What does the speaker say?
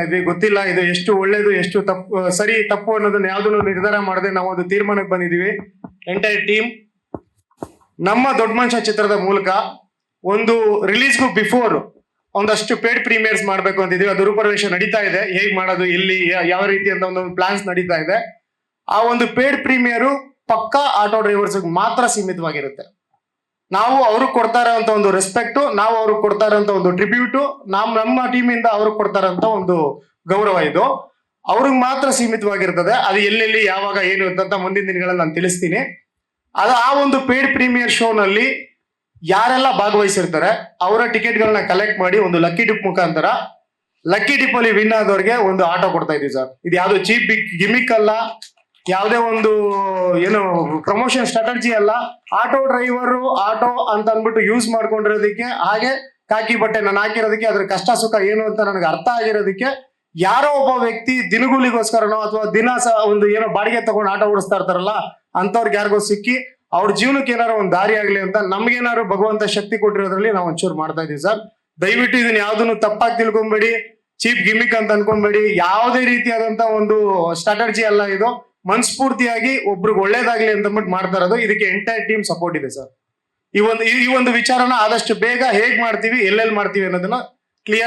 ಗೊತ್ತಿಲ್ಲ ಇದು ಎಷ್ಟು ಒಳ್ಳೇದು ಎಷ್ಟು ತಪ್ಪು ಸರಿ ತಪ್ಪು ಅನ್ನೋದನ್ನ ಯಾವ್ದನ್ನು ನಿರ್ಧಾರ ಮಾಡದೆ ನಾವು ಒಂದು ತೀರ್ಮಾನಕ್ಕೆ ಬಂದಿದೀವಿ. ಎಂಟೈರ್ ಟೀಮ್ ನಮ್ಮ ದೊಡ್ಡ ಮನುಷ್ಯ ಚಿತ್ರದ ಮೂಲಕ ಒಂದು ರಿಲೀಸ್ಗೂ ಬಿಫೋರ್ ಒಂದಷ್ಟು ಪೇಡ್ ಪ್ರೀಮಿಯರ್ಸ್ ಮಾಡ್ಬೇಕು ಅಂತಿದೀವಿ. ಅದು ರೂಪರೇಷ ನಡೀತಾ ಇದೆ. ಹೇಗ್ ಮಾಡೋದು, ಎಲ್ಲಿ, ಯಾವ ರೀತಿ ಅಂತ ಒಂದು ಪ್ಲಾನ್ಸ್ ನಡೀತಾ ಇದೆ. ಆ ಒಂದು ಪೇಡ್ ಪ್ರೀಮಿಯರು ಪಕ್ಕಾ ಆಟೋ ಡ್ರೈವರ್ಸ್ ಮಾತ್ರ ಸೀಮಿತವಾಗಿರುತ್ತೆ. ನಾವು ಅವ್ರಿಗೆ ಕೊಡ್ತಾ ಇರೋಂತ ಒಂದು ರೆಸ್ಪೆಕ್ಟ್, ನಾವು ಅವ್ರಿಗೆ ಕೊಡ್ತಾ ಇರೋಂತ ಒಂದು ಟ್ರಿಬ್ಯೂಟು, ನಮ್ಮ ಟೀಮ್ ಇಂದ ಅವ್ರಿಗೆ ಕೊಡ್ತಾ ಇರೋಂತ ಒಂದು ಗೌರವ ಇದು ಅವ್ರಿಗೆ ಮಾತ್ರ ಸೀಮಿತವಾಗಿರ್ತದೆ. ಅದು ಎಲ್ಲೆಲ್ಲಿ ಯಾವಾಗ ಏನು ಅಂತ ಮುಂದಿನ ದಿನಗಳಲ್ಲಿ ನಾನು ತಿಳಿಸ್ತೀನಿ. ಅದು ಆ ಒಂದು ಪೇಡ್ ಪ್ರೀಮಿಯರ್ ಶೋ ನಲ್ಲಿ ಯಾರೆಲ್ಲ ಭಾಗವಹಿಸಿರ್ತಾರೆ ಅವರ ಟಿಕೆಟ್ಗಳನ್ನ ಕಲೆಕ್ಟ್ ಮಾಡಿ ಒಂದು ಲಕ್ಕಿ ಡಿಪ್ ಮುಖಾಂತರ ಲಕ್ಕಿ ಡಿಪ್ ಅಲ್ಲಿ ವಿನ್ ಆದವ್ರಿಗೆ ಒಂದು ಆಟೋ ಕೊಡ್ತಾ ಇದೀವಿ ಸರ್. ಇದು ಯಾವ್ದು ಚೀಪ್ ಗಿಮಿಕ್ ಅಲ್ಲ, ಯಾವುದೇ ಒಂದು ಏನು ಪ್ರಮೋಷನ್ ಸ್ಟ್ರಾಟಜಿ ಅಲ್ಲ. ಆಟೋ ಡ್ರೈವರು ಆಟೋ ಅಂತ ಅಂದ್ಬಿಟ್ಟು ಯೂಸ್ ಮಾಡ್ಕೊಂಡಿರೋದಕ್ಕೆ, ಹಾಗೆ ಕಾಕಿ ಬಟ್ಟೆ ನಾನು ಹಾಕಿರೋದಕ್ಕೆ ಅದ್ರ ಕಷ್ಟ ಸುಖ ಏನು ಅಂತ ನನಗೆ ಅರ್ಥ ಆಗಿರೋದಕ್ಕೆ, ಯಾರೋ ಒಬ್ಬ ವ್ಯಕ್ತಿ ದಿನಗೂಲಿಗೋಸ್ಕರನೋ ಅಥವಾ ದಿನ ಒಂದು ಏನೋ ಬಾಡಿಗೆ ತಗೊಂಡು ಆಟೋ ಓಡಿಸ್ತಾ ಇರ್ತಾರಲ್ಲ ಅಂತವ್ರಿಗೆ ಯಾರಿಗೋ ಸಿಕ್ಕಿ ಅವ್ರ ಜೀವನಕ್ಕೆ ಏನಾರು ಒಂದು ದಾರಿ ಆಗ್ಲಿ ಅಂತ ನಮ್ಗೇನಾದ್ರು ಭಗವಂತ ಶಕ್ತಿ ಕೊಟ್ಟಿರೋದ್ರಲ್ಲಿ ನಾವು ಒಂಚೂರು ಮಾಡ್ತಾ ಇದೀವಿ ಸರ್. ದಯವಿಟ್ಟು ಇದನ್ನ ಯಾವ್ದನ್ನು ತಪ್ಪಾಗಿ ತಿಳ್ಕೊಂಬೇಡಿ, ಚೀಪ್ ಗಿಮಿಕ್ ಅಂತ ಅನ್ಕೊಂಬೇಡಿ. ಯಾವುದೇ ರೀತಿಯಾದಂತ ಒಂದು ಸ್ಟ್ರಾಟಜಿ ಅಲ್ಲ ಇದು. ಮನಸ್ಫೂರ್ತಿಯಾಗಿ ಒಬ್ರಿಗೆ ಒಳ್ಳೇದಾಗ್ಲಿ ಅಂತ ಮಾಡ್ತಾ ಇರೋದು. ಇದಕ್ಕೆ ಎಂಟೈರ್ ಟೀಮ್ ಸಪೋರ್ಟ್ ಇದೆ ಸರ್. ಈ ಒಂದು ವಿಚಾರನ ಆದಷ್ಟು ಬೇಗ ಹೇಗ್ ಮಾಡ್ತೀವಿ, ಎಲ್ಲೆಲ್ಲಿ ಮಾಡ್ತೀವಿ ಅನ್ನೋದನ್ನ ಕ್ಲಿಯರ್ ಆಗಿ